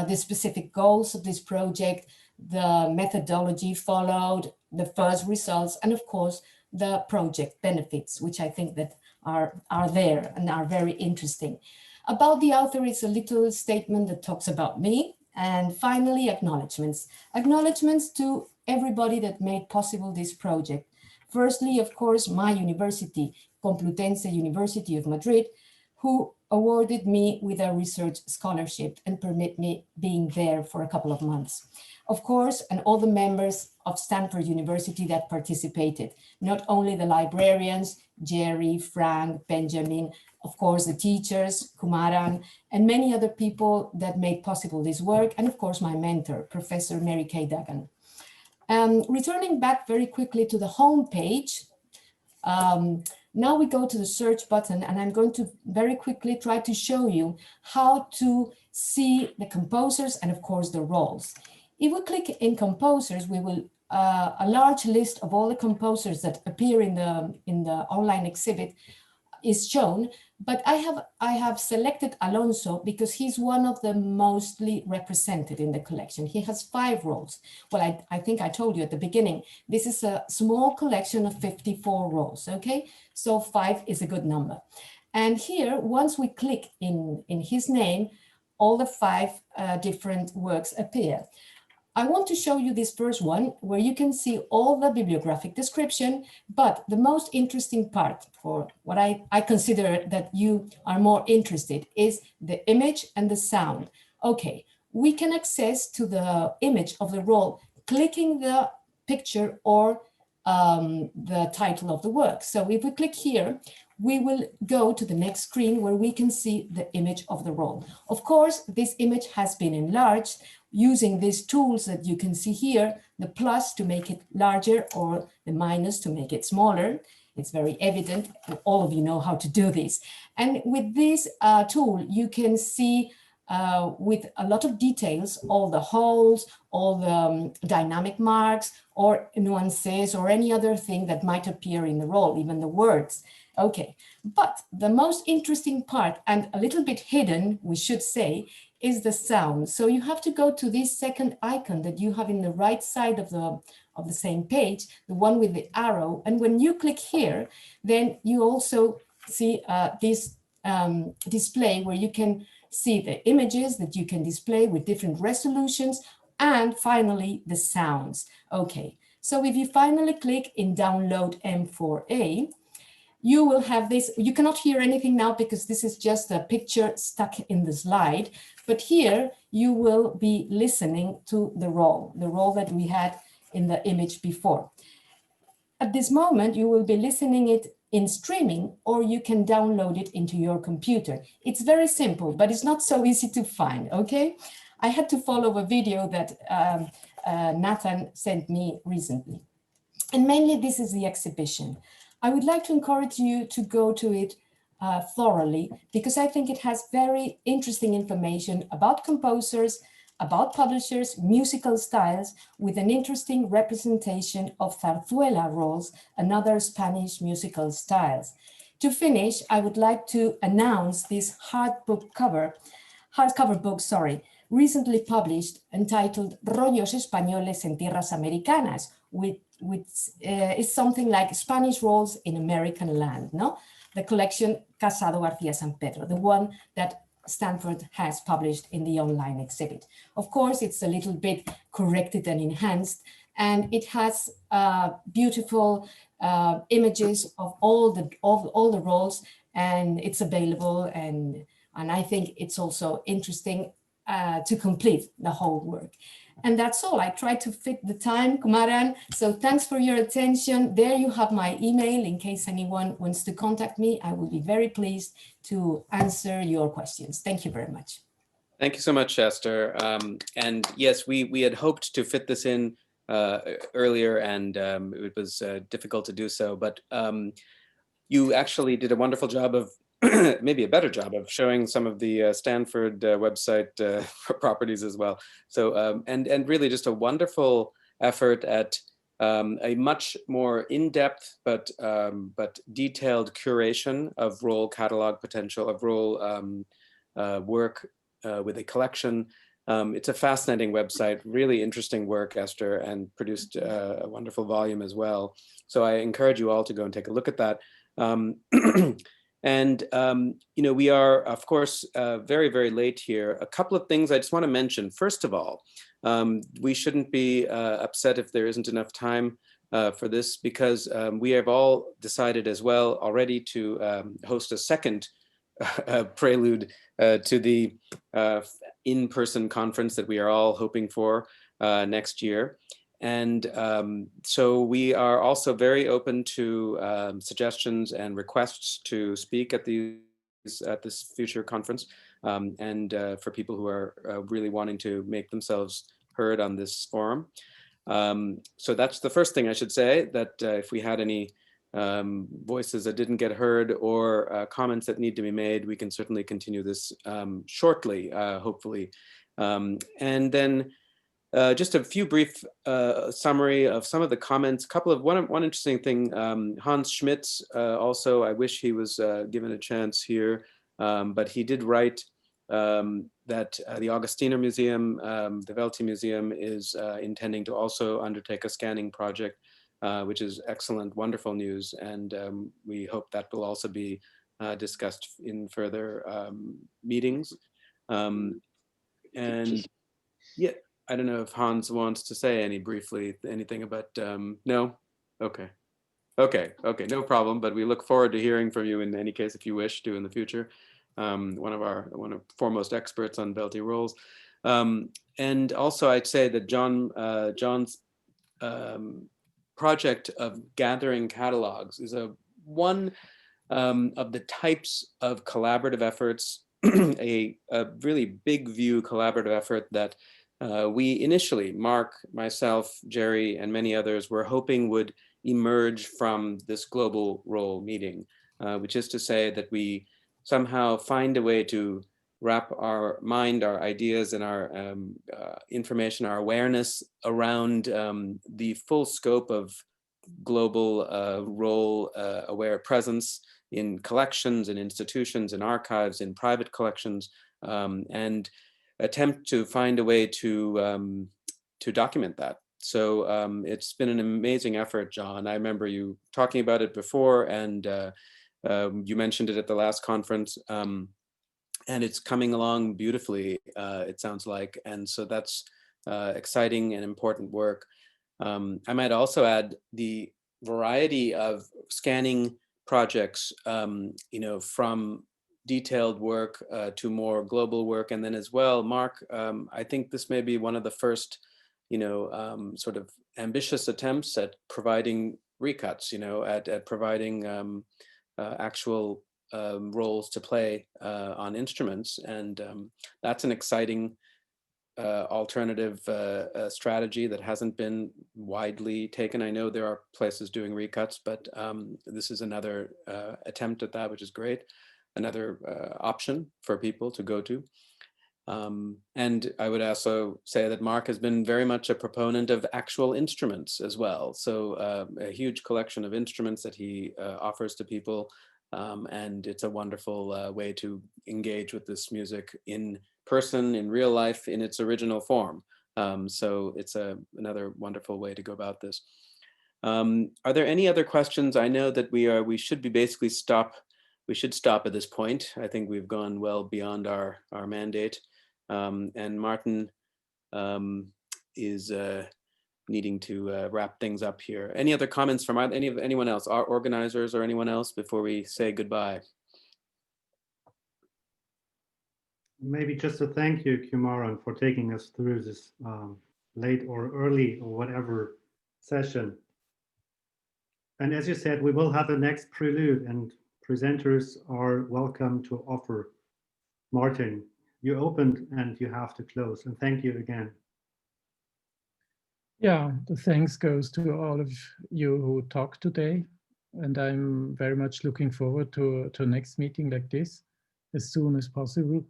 the specific goals of this project, the methodology followed, the first results, and of course, the project benefits, which I think that are there and are very interesting. About the author is a little statement that talks about me. And finally, acknowledgements. Acknowledgements to everybody that made possible this project. Firstly, of course, my university, Complutense University of Madrid, who awarded me with a research scholarship and permit me being there for a couple of months. Of course, and all the members of Stanford University that participated, not only the librarians, Jerry, Frank, Benjamin, of course, the teachers, Kumaran, and many other people that made possible this work, and of course, my mentor, Professor Mary Kay Duggan. Returning back very quickly to the home page, now we go to the search button, and I'm going to very quickly try to show you how to see the composers and of course the roles. If we click in composers, we will a large list of all the composers that appear in the online exhibit is shown, but I have selected Alonso because he's one of the mostly represented in the collection. He has 5 roles. Well, I think I told you at the beginning, this is a small collection of 54 roles, okay? So 5 is a good number. And here, once we click in his name, all the 5 different works appear. I want to show you this first one where you can see all the bibliographic description, but the most interesting part, or what I consider that you are more interested, is the image and the sound. Okay, we can access to the image of the role clicking the picture or the title of the work. So if we click here, we will go to the next screen where we can see the image of the role. Of course, this image has been enlarged using these tools that you can see here, the plus to make it larger or the minus to make it smaller. It's very evident, all of you know how to do this. And with this tool, you can see with a lot of details, all the holes, all the dynamic marks or nuances or any other thing that might appear in the roll, even the words. Okay, but the most interesting part, and a little bit hidden, we should say, is the sound. So you have to go to this second icon that you have in the right side of the same page, the one with the arrow. And when you click here, then you also see this display where you can see the images that you can display with different resolutions, and finally the sounds. Okay, so if you finally click in download M4A, you will have this. You cannot hear anything now because this is just a picture stuck in the slide, but here you will be listening to the roll that we had in the image before. At this moment, you will be listening it in streaming, or you can download it into your computer. It's very simple, but it's not so easy to find, okay? I had to follow a video that Nathan sent me recently. And mainly this is the exhibition. I would like to encourage you to go to it thoroughly, because I think it has very interesting information about composers, about publishers, musical styles, with an interesting representation of zarzuela rolls and other Spanish musical styles. To finish, I would like to announce this hardcover book, recently published, entitled Rollos Españoles en Tierras Americanas, which is something like Spanish rolls in American land, no? The collection Casado García San Pedro, the one that Stanford has published in the online exhibit. Of course, it's a little bit corrected and enhanced, and it has beautiful images of all the rolls, and it's available, and I think it's also interesting to complete the whole work. And that's all. I tried to fit the time, Kumaran. So thanks for your attention. There you have my email in case anyone wants to contact me. I will be very pleased to answer your questions. Thank you very much. Thank you so much, Esther. And yes, we had hoped to fit this in earlier, and it was difficult to do so, but you actually did a wonderful job of maybe a better job of showing some of the Stanford website properties as well. So, and really just a wonderful effort at a much more in-depth but detailed curation of roll catalog potential, of roll work with a collection. It's a fascinating website, really interesting work, Esther, and produced a wonderful volume as well. So I encourage you all to go and take a look at that. And, you know, we are, of course, very, very late here. A couple of things I just want to mention. First of all, we shouldn't be upset if there isn't enough time for this, because we have all decided as well already to host a second prelude to the in-person conference that we are all hoping for next year. And so we are also very open to suggestions and requests to speak at this future conference, and for people who are really wanting to make themselves heard on this forum. So that's the first thing I should say, that if we had any voices that didn't get heard or comments that need to be made, we can certainly continue this shortly, hopefully. And then just a few brief summary of some of the comments. One interesting thing, Hans Schmitz, also, I wish he was given a chance here, but he did write that the Augustinermuseum, the Welte Museum, is intending to also undertake a scanning project, which is excellent, wonderful news. And we hope that will also be discussed in further meetings. And yeah, I don't know if Hans wants to say anything about, no? Okay, no problem. But we look forward to hearing from you in any case, if you wish to in the future. One of foremost experts on Welte-rolls. And also I'd say that John's project of gathering catalogs is one of the types of collaborative efforts, a really big view collaborative effort that we initially, Mark, myself, Jerry, and many others, were hoping would emerge from this global roll meeting, which is to say that we somehow find a way to wrap our mind, our ideas, and our information, our awareness around the full scope of global role-aware presence in collections, in institutions, in archives, in private collections, and attempt to find a way to document that. So it's been an amazing effort, John. I remember you talking about it before, and you mentioned it at the last conference, and it's coming along beautifully, it sounds like. And so that's exciting and important work. I might also add the variety of scanning projects, you know, from detailed work to more global work. And then as well, Mark, I think this may be one of the first, you know, sort of ambitious attempts at providing recuts, you know, at providing actual roles to play on instruments. And that's an exciting alternative strategy that hasn't been widely taken. I know there are places doing recuts, but this is another attempt at that, which is great. Another option for people to go to. And I would also say that Mark has been very much a proponent of actual instruments as well. So a huge collection of instruments that he offers to people. And it's a wonderful way to engage with this music in person, in real life, in its original form. So it's another wonderful way to go about this. Are there any other questions? I know that we should be basically we should stop at this point. I think we've gone well beyond our mandate. And Martin is needing to wrap things up here. Any other comments from anyone else, our organizers or anyone else before we say goodbye? Maybe just to thank you, Kumaran, for taking us through this late or early or whatever session. And as you said, we will have the next Prelude, and presenters are welcome to offer. Martin, you opened and you have to close, and thank you again. Yeah, the thanks goes to all of you who talked today, and I'm very much looking forward to a next meeting like this as soon as possible.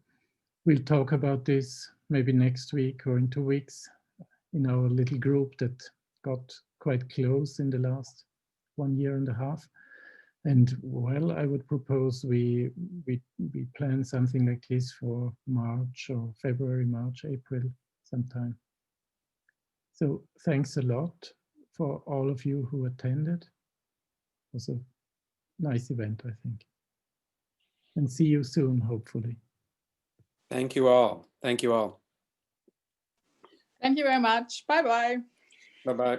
We'll talk about this maybe next week or in 2 weeks in our little group that got quite close in the last 1.5 years. And well, I would propose we plan something like this for March or February, March, April sometime. So thanks a lot for all of you who attended. It was a nice event, I think. And see you soon, hopefully. Thank you all. Thank you all. Thank you very much. Bye-bye. Bye-bye.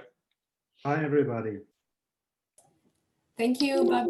Bye, everybody. Thank you. Bye.